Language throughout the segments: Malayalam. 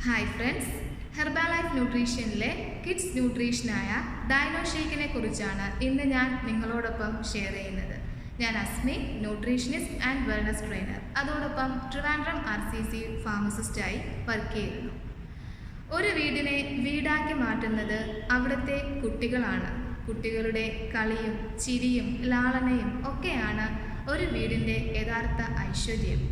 ഹായ് ഫ്രണ്ട്സ്, ഹെർബാലൈഫ് ന്യൂട്രീഷനിലെ കിഡ്സ് ന്യൂട്രീഷനായ ഡൈനോ ഷേക്കിനെ കുറിച്ചാണ് ഇന്ന് ഞാൻ നിങ്ങളോടൊപ്പം ഷെയർ ചെയ്യുന്നത്. ഞാൻ Asmi, nutritionist and wellness trainer, അതോടൊപ്പം ട്രിവാൻഡ്രം RCC ഫാർമസിസ്റ്റായി വർക്ക് ചെയ്യുന്നു. ഒരു വീടിനെ വീടാക്കി മാറ്റുന്നത് അവിടുത്തെ കുട്ടികളാണ്. കുട്ടികളുടെ കളിയും ചിരിയും ലാളനയും ഒക്കെയാണ് ഒരു വീടിൻ്റെ യഥാർത്ഥ ഐശ്വര്യം.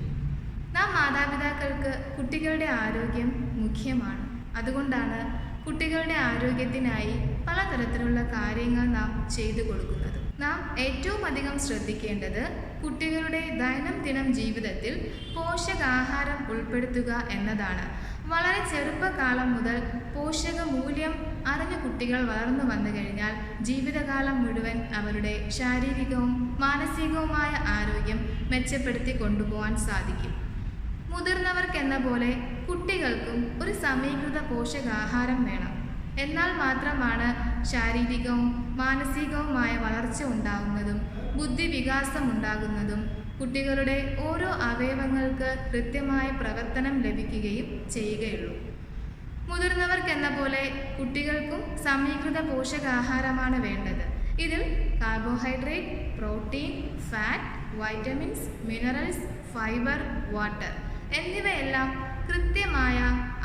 നാം മാതാപിതാക്കൾക്ക് കുട്ടികളുടെ ആരോഗ്യം മുഖ്യമാണ്. അതുകൊണ്ടാണ് കുട്ടികളുടെ ആരോഗ്യത്തിനായി പലതരത്തിലുള്ള കാര്യങ്ങൾ നാം ചെയ്തു കൊടുക്കുന്നത്. നാം ഏറ്റവും അധികം ശ്രദ്ധിക്കേണ്ടത് കുട്ടികളുടെ ദൈനംദിനം ജീവിതത്തിൽ പോഷകാഹാരം ഉൾപ്പെടുത്തുക എന്നതാണ്. വളരെ ചെറുപ്പകാലം മുതൽ പോഷകമൂല്യം അറിഞ്ഞ കുട്ടികൾ വളർന്നു വന്നു കഴിഞ്ഞാൽ ജീവിതകാലം മുഴുവൻ അവരുടെ ശാരീരികവും മാനസികവുമായ ആരോഗ്യം മെച്ചപ്പെടുത്തി കൊണ്ടുപോകാൻ സാധിക്കും. മുതിർന്നവർക്കെന്ന പോലെ കുട്ടികൾക്കും ഒരു സമീകൃത പോഷകാഹാരം വേണം. എന്നാൽ മാത്രമാണ് ശാരീരികവും മാനസികവുമായ വളർച്ച ഉണ്ടാകുന്നതും ബുദ്ധിവികാസം ഉണ്ടാകുന്നതും കുട്ടികളുടെ ഓരോ അവയവങ്ങൾക്ക് കൃത്യമായ പ്രവർത്തനം ലഭിക്കുകയും ചെയ്യുകയുള്ളൂ. മുതിർന്നവർക്കെന്ന പോലെ കുട്ടികൾക്കും സമീകൃത പോഷകാഹാരമാണ് വേണ്ടത്. ഇതിൽ carbohydrate, protein, fat, vitamins, minerals, fibre, water എന്നിവയെല്ലാം കൃത്യമായ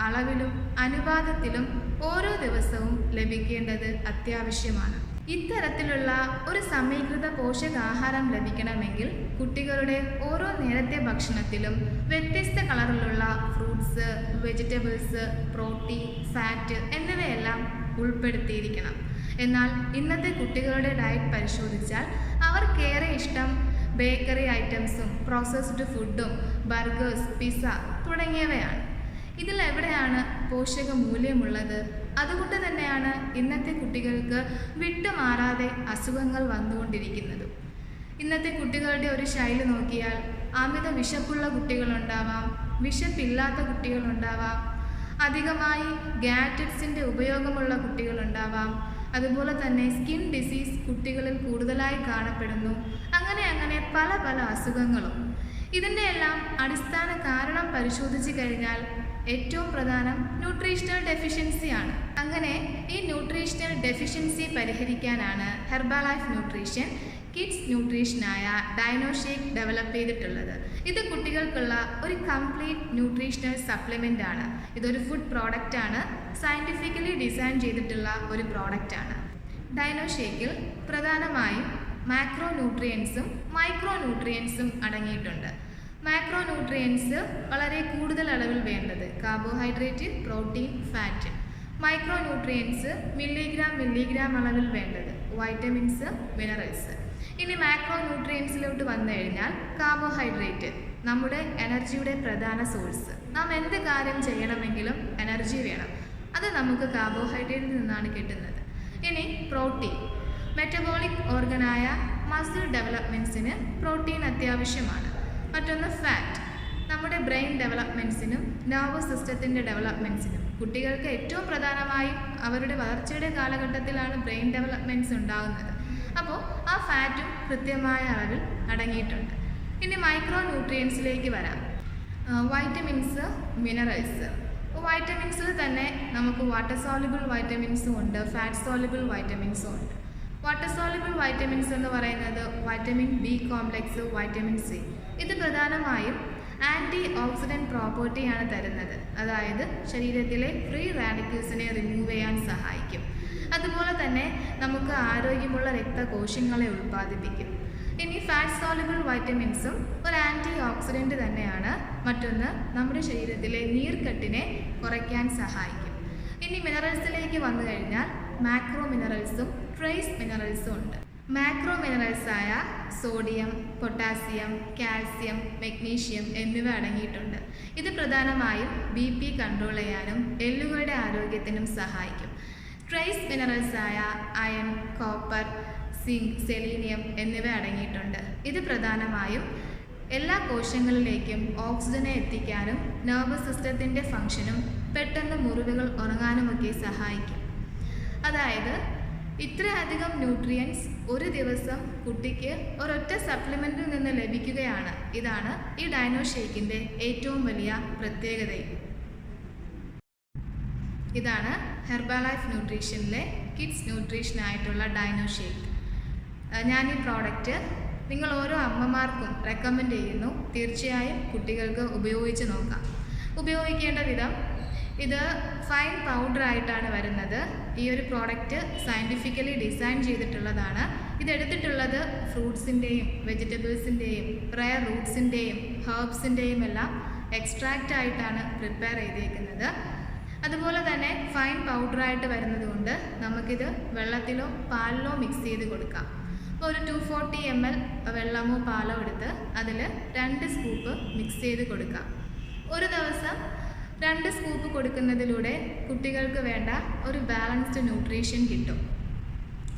അളവിലും അനുപാതത്തിലും ഓരോ ദിവസവും ലഭിക്കേണ്ടത് അത്യാവശ്യമാണ്. ഇത്തരത്തിലുള്ള ഒരു സമീകൃത പോഷകാഹാരം ലഭിക്കണമെങ്കിൽ കുട്ടികളുടെ ഓരോ നേരത്തെ ഭക്ഷണത്തിലും വ്യത്യസ്ത കളറിലുള്ള ഫ്രൂട്ട്സ്, വെജിറ്റബിൾസ്, പ്രോട്ടീൻ, ഫാറ്റ് എന്നിവയെല്ലാം ഉൾപ്പെടുത്തിയിരിക്കണം. എന്നാൽ ഇന്നത്തെ കുട്ടികളുടെ ഡയറ്റ് പരിശോധിച്ചാൽ അവർക്കേറെ ഇഷ്ടം ബേക്കറി ഐറ്റംസും പ്രോസസ്ഡ് ഫുഡും ബർഗേഴ്സ്, പിസ്സ തുടങ്ങിയവയാണ്. ഇതിലെവിടെയാണ് പോഷകമൂല്യമുള്ളത്? അതുകൊണ്ട് തന്നെയാണ് ഇന്നത്തെ കുട്ടികൾക്ക് വിട്ടുമാറാതെ അസുഖങ്ങൾ വന്നുകൊണ്ടിരിക്കുന്നത്. ഇന്നത്തെ കുട്ടികളുടെ ഒരു ശൈലി നോക്കിയാൽ അമിത വിശപ്പുള്ള കുട്ടികളുണ്ടാവാം, വിശപ്പില്ലാത്ത കുട്ടികളുണ്ടാവാം, അധികമായി ഗാഡ്ജറ്റ്സിൻ്റെ ഉപയോഗമുള്ള കുട്ടികളുണ്ടാവാം, അതുപോലെ തന്നെ സ്കിൻ ഡിസീസ് കുട്ടികളിൽ കൂടുതലായി കാണപ്പെടുന്നു. അങ്ങനെ പല അസുഖങ്ങളും. ഇതിൻ്റെ എല്ലാം അടിസ്ഥാന കാരണം പരിശോധിച്ച് കഴിഞ്ഞാൽ ഏറ്റവും പ്രധാനം ന്യൂട്രീഷണൽ ഡെഫിഷ്യൻസിയാണ്. അങ്ങനെ ഈ ന്യൂട്രീഷണൽ ഡെഫിഷ്യൻസി പരിഹരിക്കാനാണ് ഹെർബാലൈഫ് ന്യൂട്രീഷൻ കിഡ്സ് ന്യൂട്രീഷനായ ഡൈനോ ഷേക്ക് ഡെവലപ്പ് ചെയ്തിട്ടുള്ളത്. ഇത് കുട്ടികൾക്കുള്ള ഒരു കംപ്ലീറ്റ് ന്യൂട്രീഷണൽ സപ്ലിമെൻ്റ് ആണ്. ഇതൊരു ഫുഡ് പ്രോഡക്റ്റാണ്, സയൻറ്റിഫിക്കലി ഡിസൈൻ ചെയ്തിട്ടുള്ള ഒരു പ്രോഡക്റ്റാണ്. ഡൈനോ ഷേക്കിൽ പ്രധാനമായും മാക്രോ ന്യൂട്രിയൻസും മൈക്രോ ന്യൂട്രിയൻസും അടങ്ങിയിട്ടുണ്ട്. മാക്രോ ന്യൂട്രിയൻസ് വളരെ കൂടുതൽ അളവിൽ വേണ്ടത് carbohydrate, protein, fat. Micro nutrients milligram അളവിൽ വേണ്ടത് വൈറ്റമിൻസ്, മിനറൽസ്. ഇനി മാക്രോ ന്യൂട്രിയൻസിലോട്ട് വന്നു കഴിഞ്ഞാൽ കാർബോഹൈഡ്രേറ്റ് നമ്മുടെ എനർജിയുടെ പ്രധാന സോഴ്സ്. നാം എന്ത് കാര്യം ചെയ്യണമെങ്കിലും എനർജി വേണം. അത് നമുക്ക് കാർബോഹൈഡ്രേറ്റിൽ നിന്നാണ് കിട്ടുന്നത്. ഇനി പ്രോട്ടീൻ, മെറ്റബോളിക് ഓർഗനായ മസിൽ ഡെവലപ്മെൻറ്റ്സിന് പ്രോട്ടീൻ അത്യാവശ്യമാണ്. മറ്റൊന്ന് ഫാറ്റ്, നമ്മുടെ ബ്രെയിൻ ഡെവലപ്മെൻറ്റ്സിനും നെർവസ് സിസ്റ്റത്തിൻ്റെ ഡെവലപ്മെൻറ്റ്സിനും. കുട്ടികൾക്ക് ഏറ്റവും പ്രധാനമായും അവരുടെ വളർച്ചയുടെ കാലഘട്ടത്തിലാണ് ബ്രെയിൻ ഡെവലപ്മെൻറ്റ്സ് ഉണ്ടാകുന്നത്. അപ്പോൾ ആ ഫാറ്റും കൃത്യമായ അളവിൽ അടങ്ങിയിട്ടുണ്ട്. ഇനി മൈക്രോ ന്യൂട്രിയൻസിലേക്ക് വരാം. Vitamins, minerals. വൈറ്റമിൻസിൽ തന്നെ നമുക്ക് വാട്ടർ സോളിബിൾ വൈറ്റമിൻസും ഉണ്ട്, ഫാറ്റ് സോളിബിൾ വൈറ്റമിൻസും ഉണ്ട്. വാട്ടർ സോളിബിൾ വൈറ്റമിൻസ് എന്ന് പറയുന്നത് vitamin B complex, vitamin C. ഇത് പ്രധാനമായും ആൻറ്റി ഓക്സിഡൻറ്റ് പ്രോപ്പർട്ടിയാണ് തരുന്നത്. അതായത് ശരീരത്തിലെ ഫ്രീ റാഡിക്കൽസിനെ റിമൂവ് ചെയ്യാൻ സഹായിക്കും. അതുപോലെ തന്നെ നമുക്ക് ആരോഗ്യമുള്ള രക്തകോശങ്ങളെ ഉൽപ്പാദിപ്പിക്കും. ഇനി ഫാറ്റ് സോളിബിൾ വൈറ്റമിൻസും ഒരു ആൻറ്റി ഓക്സിഡൻറ്റ് തന്നെയാണ്. മറ്റൊന്ന് നമ്മുടെ ശരീരത്തിലെ നീർക്കെട്ടിനെ കുറയ്ക്കാൻ സഹായിക്കും. ഇനി മിനറൽസിലേക്ക് വന്നു കഴിഞ്ഞാൽ മാക്രോ മിനറൽസും ട്രേസ് മിനറൽസും ഉണ്ട്. മാക്രോ മിനറൽസായ സോഡിയം, പൊട്ടാസ്യം, കാൽസ്യം, മഗ്നീഷ്യം എന്നിവ അടങ്ങിയിട്ടുണ്ട്. ഇത് പ്രധാനമായും BP കൺട്രോൾ ചെയ്യാനും എല്ലുകളുടെ ആരോഗ്യത്തിനും സഹായിക്കും. ട്രേസ് മിനറൽസായ അയൺ, കോപ്പർ, സിങ്ക്, സെലീനിയം എന്നിവ അടങ്ങിയിട്ടുണ്ട്. ഇത് പ്രധാനമായും എല്ലാ കോശങ്ങളിലേക്കും ഓക്സിജനെ എത്തിക്കാനും നെർവസ് സിസ്റ്റത്തിൻ്റെ ഫംഗ്ഷനും പെട്ടെന്ന് മുറിവുകൾ ഉറങ്ങാനുമൊക്കെ സഹായിക്കും. അതായത് ഇത്രയധികം ന്യൂട്രിയൻസ് ഒരു ദിവസം കുട്ടിക്ക് ഒരൊറ്റ സപ്ലിമെൻറ്റിൽ നിന്ന് ലഭിക്കുകയാണ്. ഇതാണ് ഈ ഡൈനോ ഷേക്കിൻ്റെ ഏറ്റവും വലിയ പ്രത്യേകതയും. ഇതാണ് ഹെർബലൈഫ് ന്യൂട്രീഷനിലെ കിഡ്സ് ന്യൂട്രീഷനായിട്ടുള്ള ഡൈനോ ഷേക്ക്. ഞാൻ ഈ പ്രോഡക്റ്റ് നിങ്ങൾ ഓരോ അമ്മമാർക്കും റെക്കമെൻഡ് ചെയ്യുന്നു. തീർച്ചയായും കുട്ടികൾക്ക് ഉപയോഗിച്ച് നോക്കാം. ഉപയോഗിക്കേണ്ട വിധം: ഇത് ഫൈൻ പൗഡറായിട്ടാണ് വരുന്നത്. ഈ ഒരു പ്രോഡക്റ്റ് സയൻറ്റിഫിക്കലി ഡിസൈൻ ചെയ്തിട്ടുള്ളതാണ്. ഇതെടുത്തിട്ടുള്ളത് ഫ്രൂട്ട്സിൻ്റെയും വെജിറ്റബിൾസിൻ്റെയും റയർ റൂട്ട്സിൻ്റെയും ഹെർബ്സിൻ്റെയും എല്ലാം എക്സ്ട്രാക്റ്റ് ആയിട്ടാണ് പ്രിപ്പയർ ചെയ്തേക്കുന്നത്. അതുപോലെ തന്നെ ഫൈൻ പൗഡറായിട്ട് വരുന്നത് കൊണ്ട് നമുക്കിത് വെള്ളത്തിലോ പാലിലോ മിക്സ് ചെയ്ത് കൊടുക്കാം. അപ്പോൾ ഒരു 240 ml വെള്ളമോ പാലോ എടുത്ത് അതിൽ 2 സ്കൂപ്പ് മിക്സ് ചെയ്ത് കൊടുക്കാം. ഒരു ദിവസം 2 സ്കൂപ്പ് കൊടുക്കുന്നതിലൂടെ കുട്ടികൾക്ക് വേണ്ട ഒരു ബാലൻസ്ഡ് ന്യൂട്രീഷൻ കിട്ടും.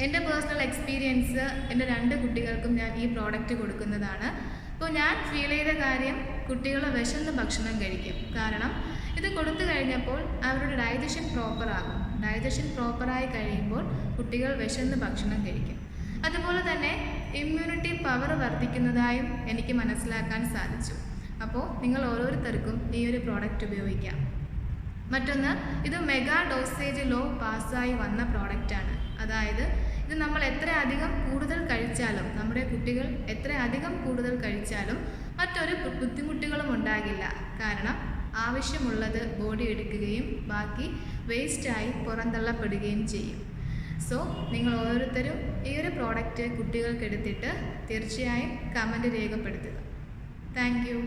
എൻ്റെ പേഴ്സണൽ എക്സ്പീരിയൻസ്, എൻ്റെ 2 കുട്ടികൾക്കും ഞാൻ ഈ പ്രോഡക്റ്റ് കൊടുക്കുന്നതാണ്. അപ്പോൾ ഞാൻ ഫീൽ ചെയ്ത കാര്യം, കുട്ടികൾ വിശന്ന് ഭക്ഷണം കഴിക്കും. കാരണം ഇത് കൊടുത്തു കഴിഞ്ഞപ്പോൾ അവരുടെ ഡൈജഷൻ പ്രോപ്പറാകും. ഡൈജഷൻ പ്രോപ്പറായി കഴിയുമ്പോൾ കുട്ടികൾ വിശന്ന് ഭക്ഷണം കഴിക്കും. അതുപോലെ തന്നെ ഇമ്മ്യൂണിറ്റി പവർ വർദ്ധിക്കുന്നതായും എനിക്ക് മനസ്സിലാക്കാൻ സാധിച്ചു. അപ്പോൾ നിങ്ങൾ ഓരോരുത്തർക്കും ഈ ഒരു പ്രോഡക്റ്റ് ഉപയോഗിക്കാം. മറ്റൊന്ന്, ഇത് മെഗാ ഡോസേജ് ലോ പാസ്സായി വന്ന പ്രോഡക്റ്റാണ്. അതായത് ഇത് നമ്മൾ എത്രയധികം കൂടുതൽ കഴിച്ചാലും, നമ്മുടെ കുട്ടികൾ എത്രയധികം കൂടുതൽ കഴിച്ചാലും മറ്റൊരു ബുദ്ധിമുട്ടുകളും ഉണ്ടാകില്ല. കാരണം ആവശ്യമുള്ളത് ബോഡി എടുക്കുകയും ബാക്കി വേസ്റ്റായി പുറന്തള്ളപ്പെടുകയും ചെയ്യും. സോ നിങ്ങൾ ഓരോരുത്തരും ഈ ഒരു പ്രോഡക്റ്റ് കുട്ടികൾക്ക് എടുത്തിട്ട് തീർച്ചയായും കമൻറ്റ് രേഖപ്പെടുത്തുക. Thank you.